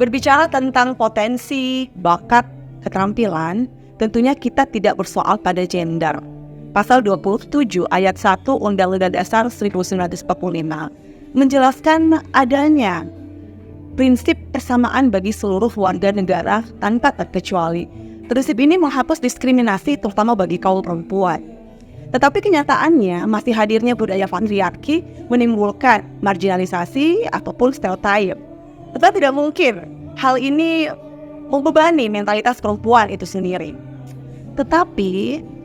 Berbicara tentang potensi, bakat, keterampilan, tentunya kita tidak bersoal pada gender. Pasal 27 ayat 1 Undang-Undang Dasar 1945 menjelaskan adanya prinsip kesamaan bagi seluruh warga negara tanpa terkecuali. Prinsip ini menghapus diskriminasi terutama bagi kaum perempuan. Tetapi kenyataannya masih hadirnya budaya patriarki menimbulkan marginalisasi ataupun stereotip. Tetapi tidak mungkin hal ini membebani mentalitas perempuan itu sendiri. Tetapi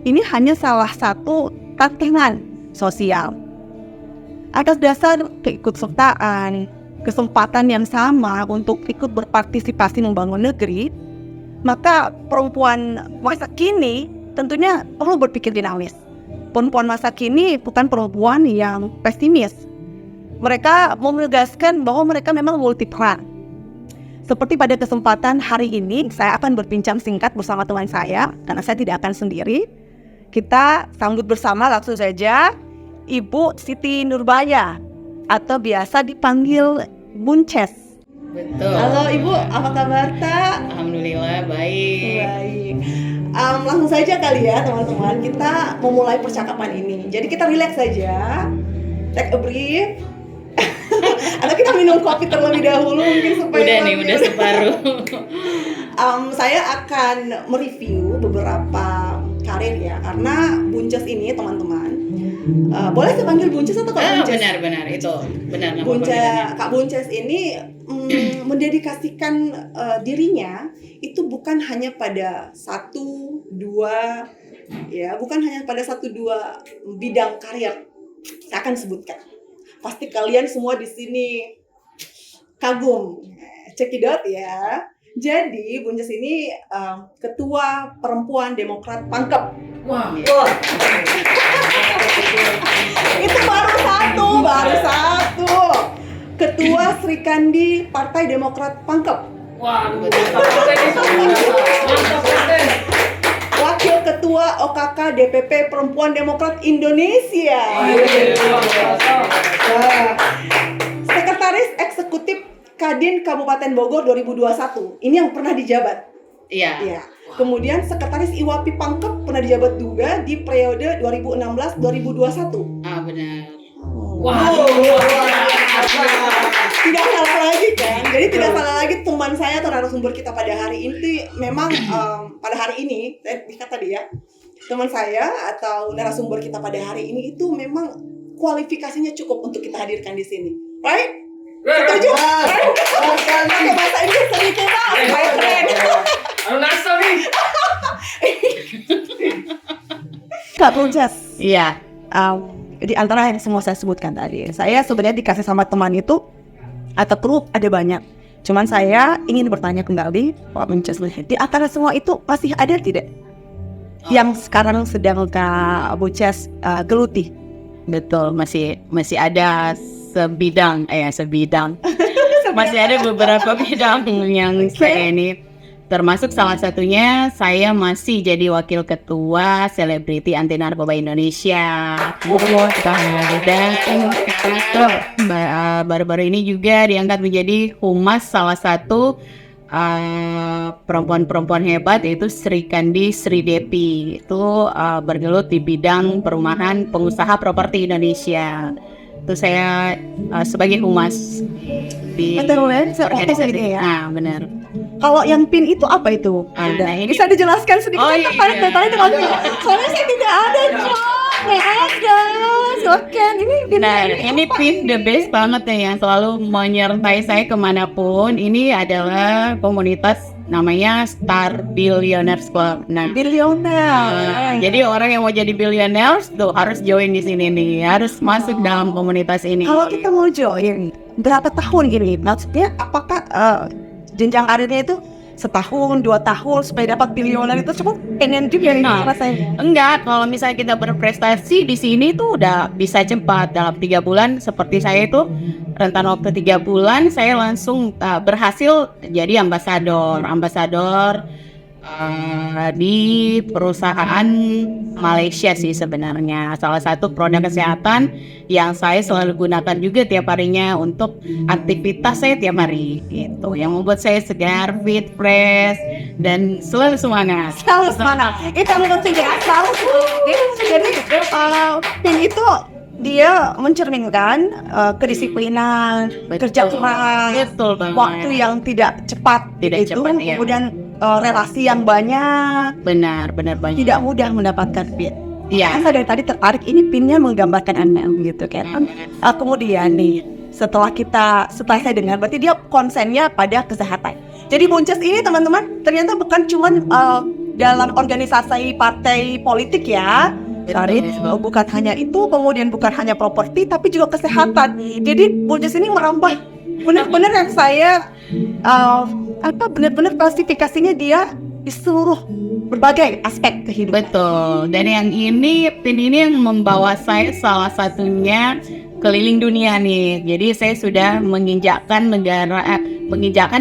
ini hanya salah satu tantangan sosial. Atas dasar keikutsertaan, kesempatan yang sama untuk ikut berpartisipasi membangun negeri, maka perempuan masa kini tentunya perlu berpikir dinamis. Perempuan masa kini bukan perempuan yang pesimis. Mereka menegaskan bahwa mereka memang multiperan. Seperti pada kesempatan hari ini, saya akan berbincang singkat bersama teman saya, karena saya tidak akan sendiri. Kita sambut bersama langsung saja Ibu Siti Nurbaya, atau biasa dipanggil Bunces. Betul. Halo Ibu, apa kabar Tak? Alhamdulillah baik. Baik. Langsung saja kali ya teman-teman, kita memulai percakapan ini. Jadi kita relax saja, take a breath. Atau kita minum kopi terlebih dahulu mungkin supaya Udah separuh. Saya akan mereview beberapa karir ya, karena Bunces ini teman-teman, boleh saya panggil Bunces atau Kak Bunces? Benar itu benar. Kak Bunces ini mendedikasikan dirinya itu bukan hanya pada satu dua bidang karir. Saya akan sebutkan. Pasti kalian semua di sini kagum, cekidot ya. Jadi Bunces ini ketua perempuan Demokrat Pangkep. Wah. Itu baru satu. Ketua Sri Kandi Partai Demokrat Pangkep. Wah, mantap. Wakil Ketua OKK DPP Perempuan Demokrat Indonesia. Sekretaris Eksekutif Kadin Kabupaten Bogor 2021. Ini yang pernah dijabat. Iya. Ya. Kemudian Sekretaris IWAPI Pangkep pernah dijabat juga di periode 2016-2021. Benar. Wow. Tidak salah lagi kan? Jadi tidak salah lagi teman saya atau narasumber kita pada hari ini memang pada hari ini tadi ya, teman saya atau narasumber kita pada hari ini itu memang kualifikasinya cukup untuk kita hadirkan di sini, right? Setuju? Pakai bahasa Inggris sedikit lah, my friend. Aduh nasa nih. Kak Bunces. Iya. Di antara yang semua saya sebutkan tadi, saya sebenarnya dikasih sama teman itu atau perlu ada banyak. Cuman saya ingin bertanya kembali, Pak Bunces, di antara semua itu masih ada tidak yang sekarang sedang Kak Bunces geluti? Betul, masih ada sebidang. Masih ada beberapa bidang yang saya ini, termasuk salah satunya saya masih jadi wakil ketua selebriti anti narkoba Indonesia. Dan baru-baru ini juga diangkat menjadi humas salah satu perempuan-perempuan hebat, yaitu Sri Kandi Sri Depi. Itu bergelut di bidang perumahan pengusaha properti Indonesia. Itu saya sebagai humas di organisasi. Nah, benar. Kalau yang PIN itu apa itu? Nah, ini bisa dijelaskan sedikit iya. Soalnya saya tidak ada, nggak ada. Silahkan, ini PIN. Nah, ini PIN the best banget ya, yang selalu menyertai saya kemanapun. Ini adalah komunitas namanya Star Billionaires Club. Nah, Bilioner. jadi orang yang mau jadi billionaires tuh harus join di sini nih, harus masuk dalam komunitas ini. Kalau kita mau join, berapa tahun ini? Maksudnya apakah jenjang karirnya itu setahun, 2 tahun supaya dapat bilioner itu cuma pengen juga rasanya? Enggak, kalau misalnya kita berprestasi di sini tuh udah bisa cepat, dalam 3 bulan. Seperti saya itu rentan waktu 3 bulan saya langsung berhasil jadi ambasador di perusahaan Malaysia sih sebenarnya. Salah satu produk kesehatan yang saya selalu gunakan juga tiap harinya untuk aktivitas saya tiap hari gitu. Yang membuat saya segar, fit, fresh, dan selalu semangat. Selalu semangat. Itu yang penting ya, selalu. Jadi tim itu dia mencerminkan kedisiplinan, kerja keras, Betul banget. waktu yang tidak cepat, Tidak itu, cepat, ya. kemudian relasi yang banyak, Benar banyak. tidak mudah mendapatkan pin. Iya. Saya dari tadi tertarik, ini pinnya menggambarkan Anda gitu kan. Kemudian nih, setelah saya dengar, berarti dia konsennya pada kesehatan. Jadi Bunces ini teman-teman ternyata bukan cuma dalam organisasi partai politik ya. Sorry, bukan hanya itu, kemudian bukan hanya properti, tapi juga kesehatan. Jadi Bunces ini merambah benar-benar yang saya benar-benar klasifikasinya dia di seluruh berbagai aspek kehidupan. Betul. Dan yang ini, pin ini yang membawa saya salah satunya keliling dunia nih. Jadi saya sudah menginjakkan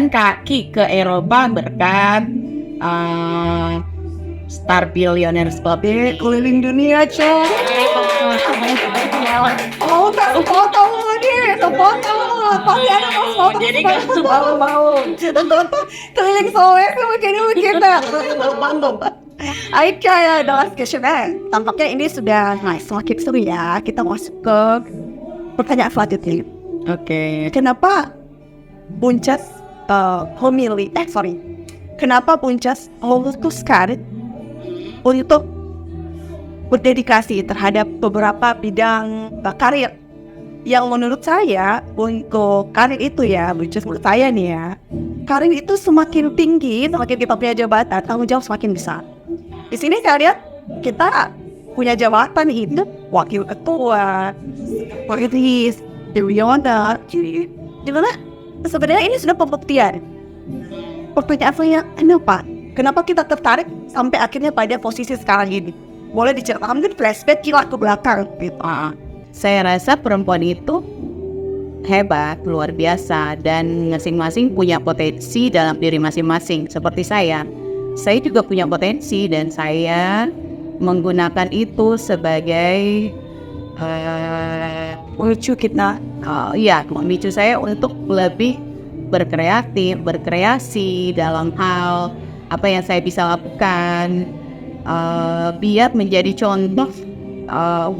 kaki ke Eropa berkat Star Billionaires Club. Keliling dunia, cek. Oh, tak sepotong lagi, sepotong. Pasti ada mau sepotong. Jadi mau. Keliling Sulawesi begini kita. Aika ya, dalam kesempatan. Tampaknya ini sudah semakin seru ya. Kita masuk ke pertanyaan selanjutnya. Oke. Kenapa Bunces Kenapa Bunces memutuskan untuk berdedikasi terhadap beberapa bidang karir yang menurut saya untuk karir itu ya, Bunces, menurut saya nih ya, karir itu semakin tinggi, semakin kita punya jabatan, tanggung jawab semakin besar. Di sini saya lihat kita punya jabatan itu wakil ketua, sekretaris, dewan, di mana sebenarnya ini sudah pembuktian. Pertanyaan saya, kenapa kita tertarik sampai akhirnya pada posisi sekarang ini? Boleh diceritakan mungkin flashback kilat ke belakang gitu. Saya rasa perempuan itu hebat, luar biasa, dan masing-masing punya potensi dalam diri masing-masing. Seperti saya juga punya potensi dan saya menggunakan itu sebagai memicu saya untuk lebih berkreasi dalam hal apa yang saya bisa lakukan, biar menjadi contoh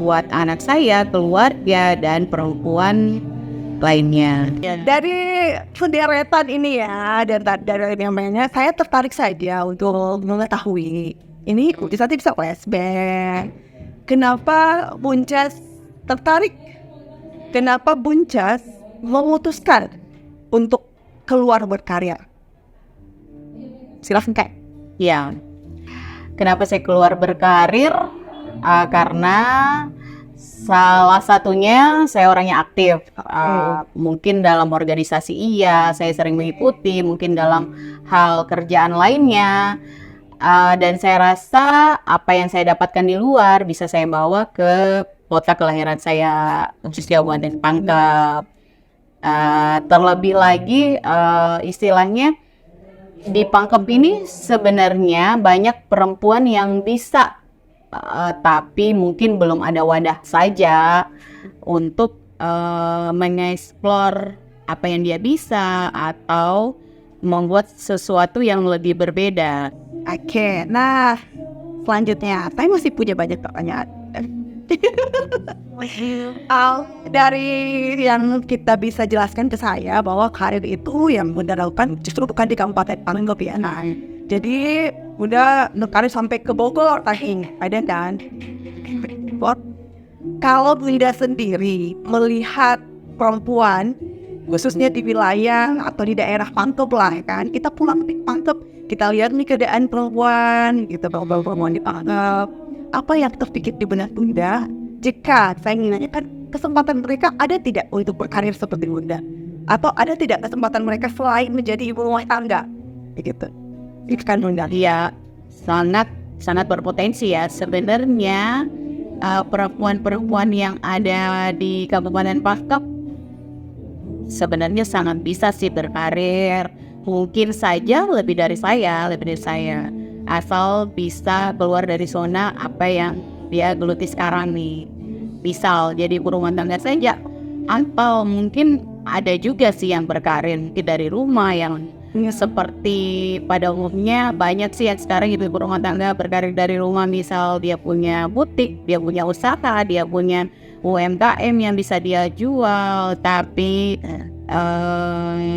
buat anak saya, keluarga, dan perempuan lainnya. Dari sederetan ini ya, dan dari namanya, saya tertarik saja untuk mengetahui ini. Nanti bisa flashback. Kenapa Bunces tertarik? Kenapa Bunces memutuskan untuk keluar berkarya? Silahkan Kak. Ya, kenapa saya keluar berkarir? Karena salah satunya saya orangnya aktif. Mungkin dalam organisasi iya, saya sering mengikuti. Mungkin dalam hal kerjaan lainnya. Dan saya rasa apa yang saya dapatkan di luar bisa saya bawa ke kota kelahiran saya, khususnya Kabupaten Pangkep. Terlebih lagi istilahnya di Pangkep ini sebenarnya banyak perempuan yang bisa, tapi mungkin belum ada wadah saja untuk mengeksplor apa yang dia bisa atau membuat sesuatu yang lebih berbeda. Oke, nah selanjutnya saya masih punya banyak pertanyaan. Dari yang kita bisa jelaskan ke saya bahwa karir itu yang Bunda lakukan justru bukan di Kabupaten Pangkep ya. Nah, jadi Bunda karir sampai ke Bogor, ada dan kalau Bunda sendiri melihat perempuan khususnya di wilayah atau di daerah Pangkep lah kan, kita pulang di Pangkep, kita lihat nih keadaan perempuan gitu, perempuan di Pangkep, apa yang terpikir di benak Bunda jika saya ingin nanya kan, kesempatan mereka ada tidak untuk berkarir seperti Bunda, atau ada tidak kesempatan mereka selain menjadi ibu rumah tangga begitu? Itu kan Bunda. Iya, sangat berpotensi ya sebenarnya. Perempuan-perempuan yang ada di Kabupaten Pangkep sebenarnya sangat bisa sih berkarir, mungkin saja lebih dari saya. asal bisa keluar dari zona apa yang dia geluti sekarang nih. Misal jadi ibu rumah tangga saja, atau mungkin ada juga sih yang berkarir mungkin dari rumah yang seperti pada umumnya banyak sih yang sekarang ibu rumah tangga berkarir dari rumah. Misal dia punya butik, dia punya usaha, dia punya UMKM yang bisa dia jual, tapi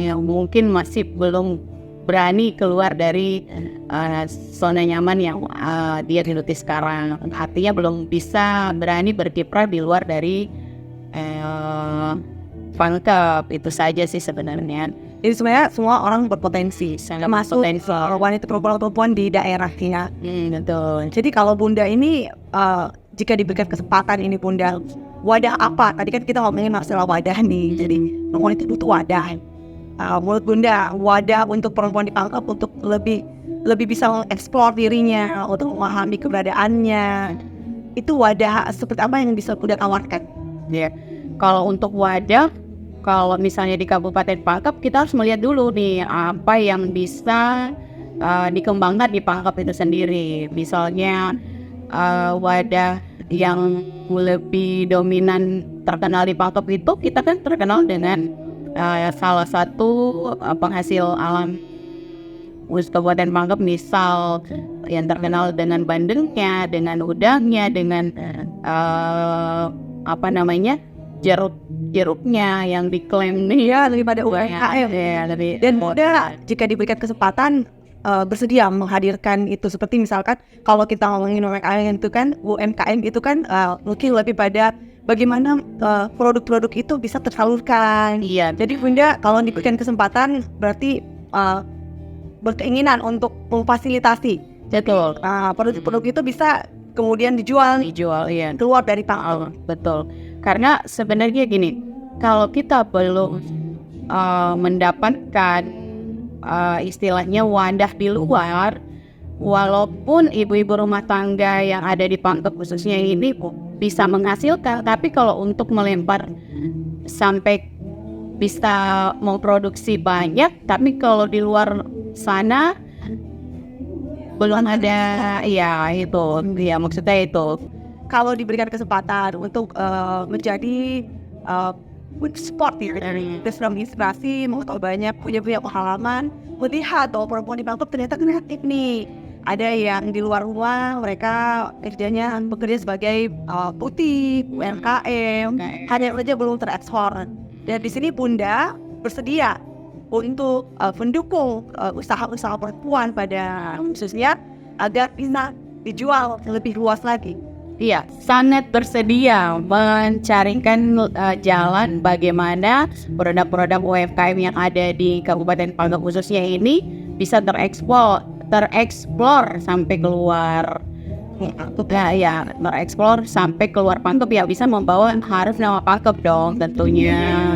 yang mungkin masih belum berani keluar dari zona nyaman yang dia geluti sekarang. Artinya belum bisa berani berkiprah di luar dari pangkep. Itu saja sih sebenarnya. Jadi sebenarnya semua orang berpotensi, termasuk wanita perempuan di daerahnya. Betul. Jadi kalau Bunda ini jika diberikan kesempatan ini Bunda, wadah apa? Tadi kan kita ngomongin masalah wadah nih. Jadi perempuan itu butuh wadah. Menurut Bunda, wadah untuk perempuan di pangkep untuk lebih bisa mengeksplor dirinya, untuk memahami keberadaannya, itu wadah seperti apa yang bisa Bunda tawarkan? Ya, kalau untuk wadah, kalau misalnya di Kabupaten Pangkep, kita harus melihat dulu nih apa yang bisa dikembangkan di Pangkep itu sendiri. Misalnya wadah yang lebih dominan terkenal di Pangkep itu, kita kan terkenal dengan salah satu penghasil alam Kabupaten Pangkep, misal yang terkenal dengan bandengnya, dengan udangnya, dengan jeruknya yang diklaim nih Ya, daripada UMKM. ya, Dan Bunda jika diberikan kesempatan bersedia menghadirkan itu, seperti misalkan kalau kita ngomongin UMKM itu kan mungkin lebih pada bagaimana produk-produk itu bisa tersalurkan. Iya. Jadi Bunda kalau diberikan kesempatan berarti berkeinginan untuk memfasilitasi. Betul. Produk-produk itu bisa kemudian dijual Iya. keluar dari pangkep. Betul. Karena sebenarnya gini, kalau kita belum mendapatkan istilahnya wadah di luar, walaupun ibu-ibu rumah tangga yang ada di Pangkep khususnya ini bisa menghasilkan, tapi kalau untuk melempar sampai bisa memproduksi banyak, tapi kalau di luar sana belum ada, ya itu, ya maksudnya itu. Kalau diberikan kesempatan untuk menjadi sport ya, terus inspirasi, mau tahu banyak, punya pengalaman, melihat bahwa perempuan di Pangkep ternyata kreatif nih. Ada yang di luar rumah, mereka bekerja sebagai butik, UMKM, hanya saja belum terekspor. Dan di sini Bunda bersedia untuk mendukung usaha-usaha perempuan pada khususnya agar bisa dijual lebih luas lagi. Iya, sangat bersedia mencarikan jalan bagaimana produk-produk UMKM yang ada di Kabupaten Pangkep khususnya ini bisa tereksplor sampai keluar. Ya, tereksplor sampai keluar Pangkep, ya bisa membawa harus nama Pangkep dong tentunya.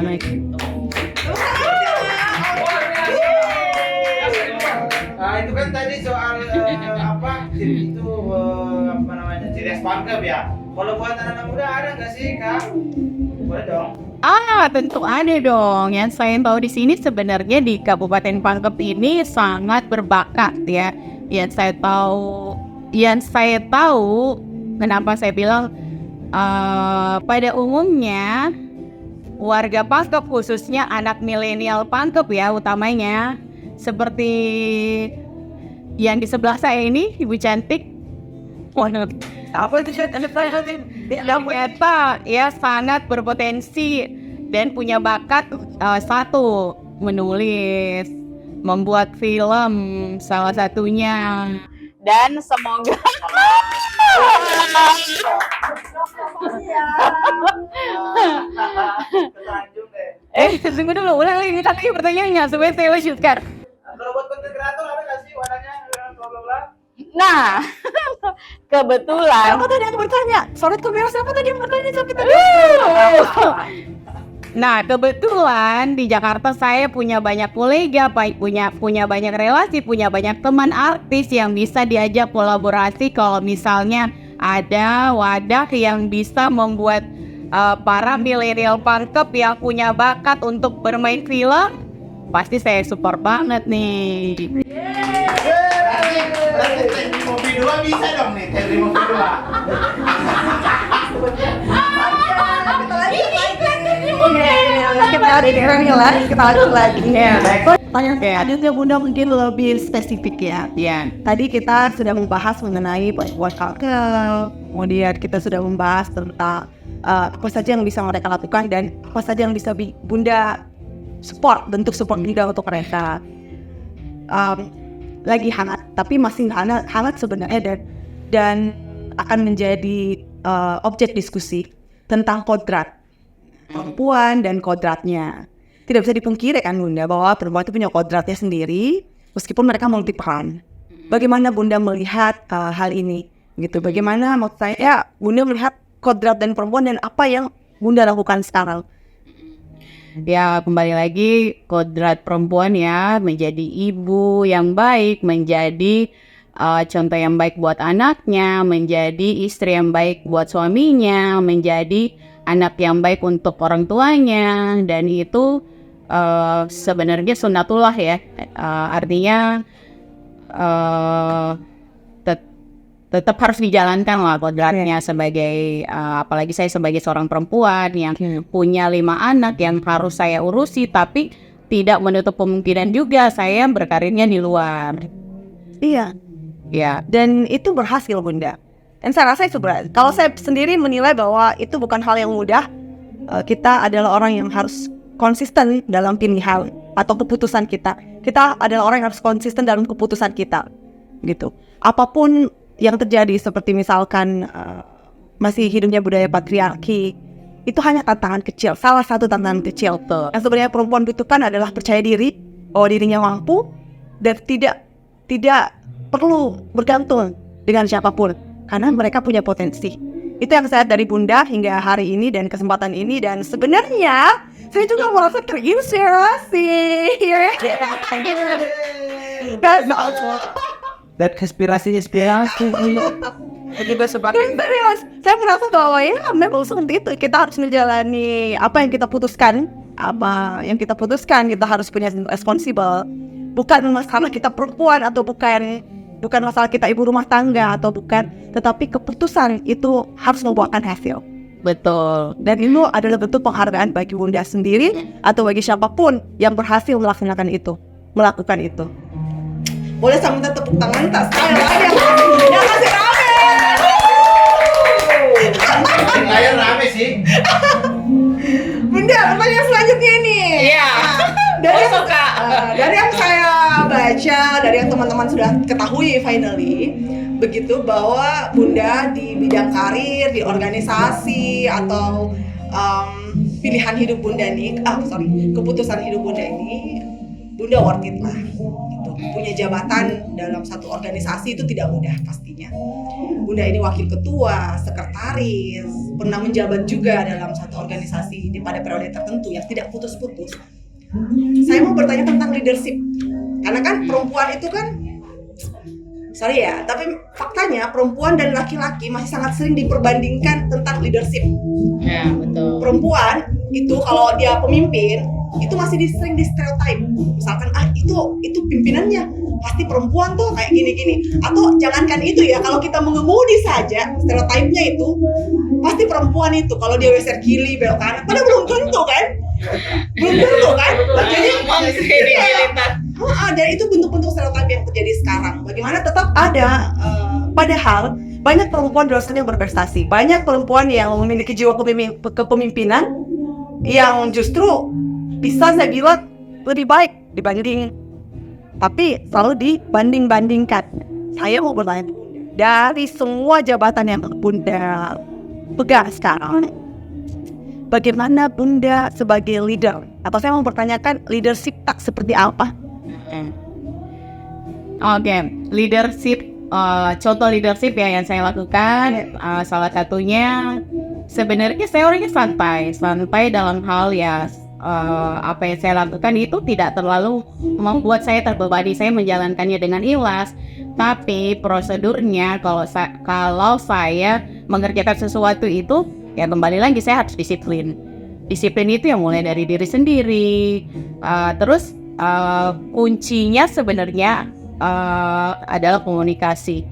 Nah itu kan tadi soal ciri Pangkep ya. Kalau buat anak-anak muda ada nggak sih Kak? Boleh dong. Tentu ada dong. Yang saya tahu di sini sebenarnya di Kabupaten Pangkep ini sangat berbakat ya. Yang saya tahu, kenapa saya bilang pada umumnya warga Pangkep khususnya anak milenial Pangkep ya utamanya, seperti yang di sebelah saya ini, Ibu Cantik. Apa itu Ternyata ya sangat berpotensi dan punya bakat, satu menulis, membuat film salah satunya, dan semoga tunggu dulu, ulang lagi tadi pertanyaannya supaya saya lanjutkan. Kalau buat konten kreator ada nggak sih wadahnya? Nah, kebetulan. Apa tadi yang bertanya? Sorot kamera siapa tadi yang bertanya sampai tadi? Nah, kebetulan di Jakarta saya punya banyak kolega, punya banyak relasi, punya banyak teman artis yang bisa diajak kolaborasi kalau misalnya ada wadah yang bisa membuat para milenial Pangkep yang punya bakat untuk bermain film, pasti saya support banget nih. Berarti kedua bisa dong nih, terima kedua. Kita lanjut lagi. Ya, baik. Pertanyaan selanjutnya Bunda mungkin lebih spesifik ya. Ya, Tadi kita sudah membahas mengenai perempuan kanker, kemudian kita sudah membahas tentang apa saja yang bisa mereka lakukan dan apa saja yang bisa Bunda support, bentuk support Bunda untuk mereka. Lagi hangat, tapi masih hangat sebenarnya dan akan menjadi objek diskusi tentang kodrat perempuan dan kodratnya. Tidak bisa dipungkiri kan Bunda bahwa perempuan itu punya kodratnya sendiri meskipun mereka multi peran. Bagaimana Bunda melihat hal ini? Gitu. Bagaimana maksud saya Bunda melihat kodrat dan perempuan dan apa yang Bunda lakukan sekarang? ya kembali lagi kodrat perempuan ya menjadi ibu yang baik, menjadi contoh yang baik buat anaknya, menjadi istri yang baik buat suaminya, menjadi anak yang baik untuk orang tuanya, dan itu sebenarnya sunnatullah ya, artinya tetap harus dijalankan lah kodratnya sebagai apalagi saya sebagai seorang perempuan yang punya 5 anak yang harus saya urusi, tapi tidak menutup kemungkinan juga saya berkarirnya di luar. Iya. Ya, Dan itu berhasil Bunda. Dan saya rasa itu berhasil. Kalau saya sendiri menilai bahwa itu bukan hal yang mudah. Kita adalah orang yang harus konsisten dalam pilihan atau keputusan kita. Kita adalah orang yang harus konsisten dalam keputusan kita. Gitu. Apapun yang terjadi seperti misalkan masih hidupnya budaya patriarki, itu hanya tantangan kecil. Salah satu tantangan kecil tuh. Yang sebenarnya perempuan butuhkan adalah percaya diri, bahwa dirinya mampu dan tidak perlu bergantung dengan siapapun karena mereka punya potensi. Itu yang saya lihat dari Bunda hingga hari ini dan kesempatan ini, dan sebenarnya saya juga merasa terinspirasi. Dan inspirasi. Juga sebagai serius, saya merasa bahwa ya memang seperti itu, kita harus menjalani apa yang kita putuskan. Kita harus punya responsible. Bukan masalah kita perempuan atau bukan masalah kita ibu rumah tangga atau bukan, tetapi keputusan itu harus membuahkan hasil. betul. Dan itu adalah bentuk penghargaan bagi Bunda sendiri atau bagi siapapun yang berhasil melakukan itu. Boleh sambil tepuk tangan tak sekali lagi yang kasih rame. Layar rame sih. Bunda, pertanyaan selanjutnya nih. Iya. Dari yang saya baca, dari yang teman-teman sudah ketahui finally, begitu bahwa Bunda di bidang karir, di organisasi atau pilihan hidup Bunda ini, keputusan hidup Bunda ini, Bunda worth it lah. Gitu. Punya jabatan dalam satu organisasi itu tidak mudah pastinya. Bunda ini wakil ketua, sekretaris, pernah menjabat juga dalam satu organisasi pada periode tertentu yang tidak putus-putus. Saya mau bertanya tentang leadership, karena kan perempuan itu kan, tapi faktanya perempuan dan laki-laki masih sangat sering diperbandingkan tentang leadership. Ya, betul. Perempuan itu kalau dia pemimpin itu masih sering di stereotype. Misalkan itu pimpinannya pasti perempuan tuh kayak gini-gini. Atau jangankan itu ya, kalau kita mengemudi saja stereotipnya itu pasti perempuan itu kalau dia weser kiri belok kanan, padahal belum tentu kan? Jadi itu bentuk-bentuk stereotip yang terjadi sekarang. Bagaimana tetap ada padahal banyak perempuan di luar sana yang berprestasi, banyak perempuan yang memiliki jiwa kepemimpinan yang justru bisa saya bilang lebih baik dibanding, tapi selalu dibanding-bandingkan. Saya mau bertanya, dari semua jabatan yang Bunda pegang sekarang, bagaimana Bunda sebagai leader? Atau saya mau pertanyakan leadership tak seperti apa? Oke, leadership, contoh leadership ya yang saya lakukan, salah satunya sebenarnya saya orangnya santai dalam hal ya. Apa yang saya lakukan itu tidak terlalu membuat saya terbebani. Saya menjalankannya dengan ikhlas, tapi prosedurnya kalau saya mengerjakan sesuatu itu ya kembali lagi saya harus disiplin itu yang mulai dari diri sendiri. Terus kuncinya sebenarnya adalah komunikasi.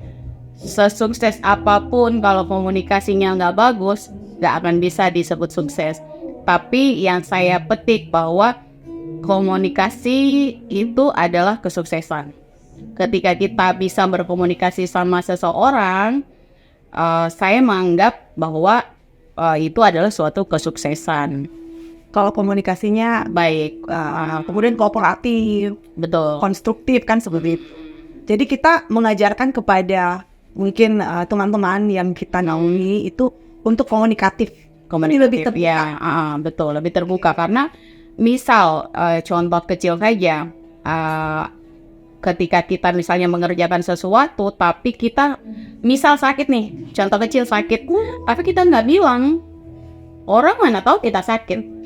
sesukses apapun kalau komunikasinya nggak bagus, nggak akan bisa disebut sukses. Tapi yang saya petik bahwa komunikasi itu adalah kesuksesan. Ketika kita bisa berkomunikasi sama seseorang, saya menganggap bahwa itu adalah suatu kesuksesan. Kalau komunikasinya Baik, kemudian kooperatif, betul. konstruktif kan seperti itu. Jadi kita mengajarkan kepada mungkin teman-teman yang kita naungi itu untuk komunikatif. Lebih terbuka. Ya, betul, lebih terbuka karena misal contoh kecil saja, ketika kita misalnya mengerjakan sesuatu tapi kita misal sakit nih, contoh kecil sakit, tapi kita nggak bilang, orang mana tahu kita sakit.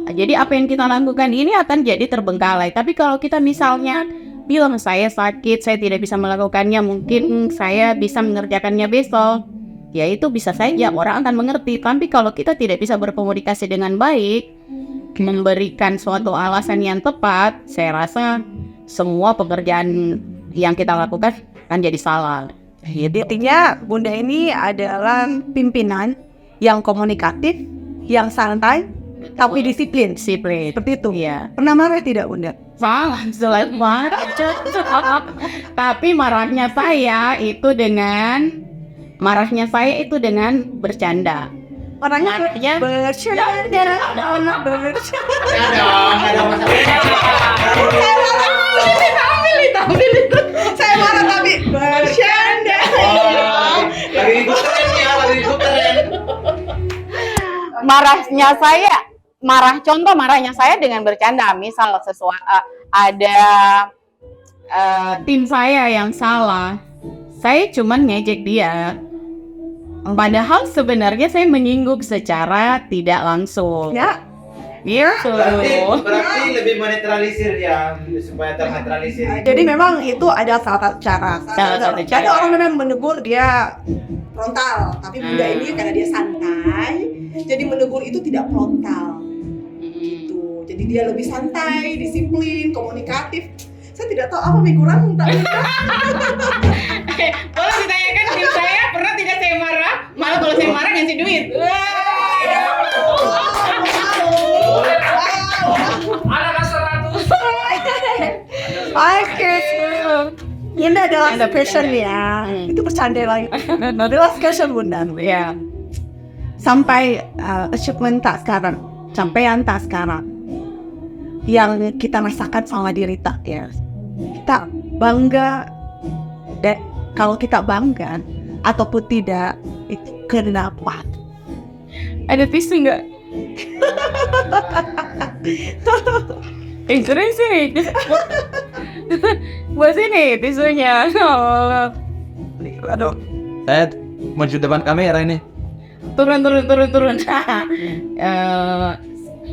Jadi apa yang kita lakukan ini akan jadi terbengkalai. Tapi kalau kita misalnya bilang saya sakit, saya tidak bisa melakukannya, mungkin saya bisa mengerjakannya besok, ya itu bisa saja orang akan mengerti. Tapi kalau kita tidak bisa berkomunikasi dengan baik, memberikan suatu alasan yang tepat, saya rasa semua pekerjaan yang kita lakukan akan jadi salah. Jadi intinya Bunda ini adalah pimpinan yang komunikatif, yang santai, tapi disiplin. Disiplin. Seperti itu. Iya. Pernah marah tidak Bunda? Salah, selain marah. Tapi marahnya saya itu dengan bercanda. Orangnya Marahnya bercanda. Saya marah tapi bercanda. Lagi ikut tren ya, lagi ikut tren. Marahnya saya dengan bercanda. Misal ada tim saya yang salah, saya cuman ngejek dia. Padahal sebenarnya saya menyinggung secara tidak langsung. Ya, Gitu. Berarti lebih menetralisir ya, supaya ternetralisir. jadi memang itu ada salah satu cara. Salah satu Jadi cara. orang memang menegur dia frontal, tapi Bunda ini karena dia santai, jadi menegur itu tidak frontal. Gitu. Jadi dia lebih santai, disiplin, komunikatif. Saya tidak tahu apa yang kurang. Kalau ditanyakan tim saya pernah tidak saya marah, malah kalau saya marah ngasih duit. Ada kasar 100. Oke, ini adalah question ya. Itu bercanda lagi. Adalah question Bunda. Ya, Sampai achievement tak sekarang, capaian tak sekarang, yang kita rasakan sama diri tak ya. Kita bangga, dan kalau kita bangga ataupun tidak, itu kenapa? ada tisu nggak? Sini. Buat sini tisunya. Aduh, Saya maju depan kamera ini. Turun.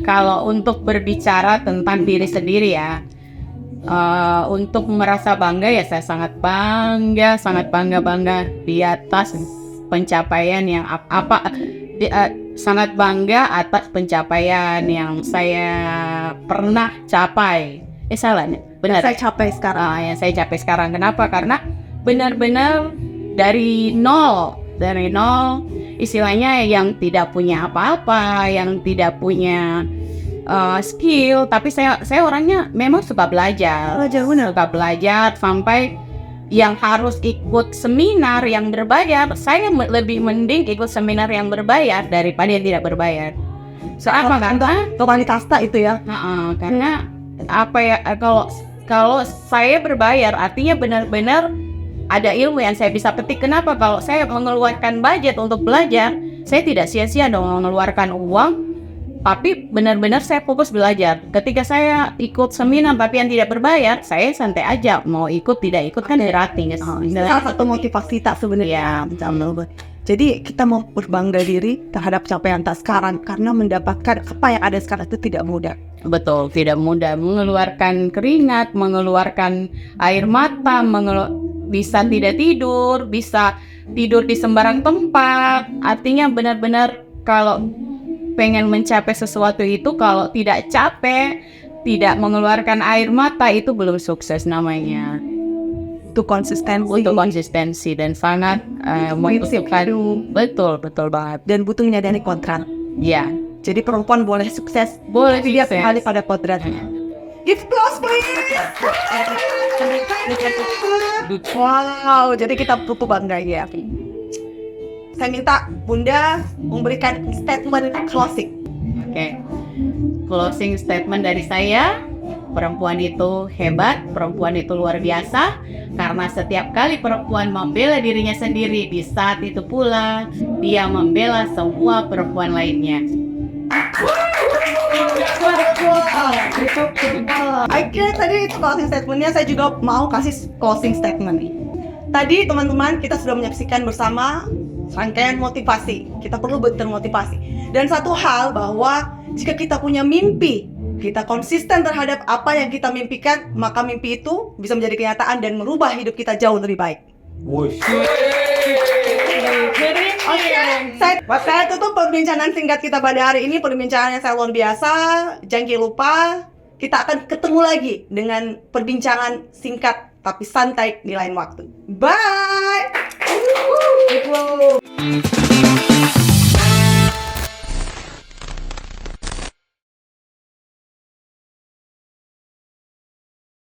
Kalau untuk berbicara tentang diri sendiri ya, untuk merasa bangga ya saya sangat bangga di atas pencapaian yang sangat bangga atas pencapaian yang saya pernah capai. Salah nih, benar. saya capai sekarang. Yang saya capai sekarang. Kenapa? Karena benar-benar dari nol, istilahnya yang tidak punya apa-apa, yang tidak punya skill, tapi saya orangnya memang suka belajar. Suka belajar sampai yang harus ikut seminar yang berbayar, saya lebih mending ikut seminar yang berbayar daripada yang tidak berbayar. Apa karena Totalitas tak itu ya. karena apa ya, kalau saya berbayar artinya benar-benar ada ilmu yang saya bisa petik. Kenapa? Kalau saya mengeluarkan budget untuk belajar, saya tidak sia-sia dong mengeluarkan uang, tapi benar-benar saya fokus belajar. Ketika saya ikut seminar tapi yang tidak berbayar, saya santai aja, mau ikut tidak ikut kan gratis. Salah satu motivasi tak sebenarnya. Jadi kita mau berbangga diri terhadap capaian tak sekarang, karena mendapatkan apa yang ada sekarang itu tidak mudah. Betul, tidak mudah. Mengeluarkan keringat, mengeluarkan air mata, bisa tidak tidur, bisa tidur di sembarang tempat. Artinya benar-benar kalau pengen mencapai sesuatu itu, kalau tidak capek, tidak mengeluarkan air mata, itu belum sukses namanya. Butuh konsistensi. Butuh konsistensi dan sangat membutuhkan. Betul banget. Dan butuh menyadari kodrat. Ya, Jadi perempuan boleh sukses, boleh tapi dia sukses. kembali pada kodratnya. Give applause please. Wow, jadi kita butuh bangga ya. Saya minta Bunda memberikan statement closing. Oke. Closing statement dari saya, perempuan itu hebat, perempuan itu luar biasa, karena setiap kali perempuan membela dirinya sendiri, di saat itu pula dia membela semua perempuan lainnya. Oke, tadi itu closing statementnya. Saya juga mau kasih closing statement nih. Tadi teman-teman kita sudah menyaksikan bersama rangkaian motivasi. Kita perlu termotivasi. Dan satu hal bahwa jika kita punya mimpi, kita konsisten terhadap apa yang kita mimpikan, maka mimpi itu bisa menjadi kenyataan dan merubah hidup kita jauh lebih baik. Saya tutup perbincangan singkat kita pada hari ini. Perbincangan yang saya luar biasa. Jangan lupa kita akan ketemu lagi dengan perbincangan singkat tapi santai di lain waktu. Bye.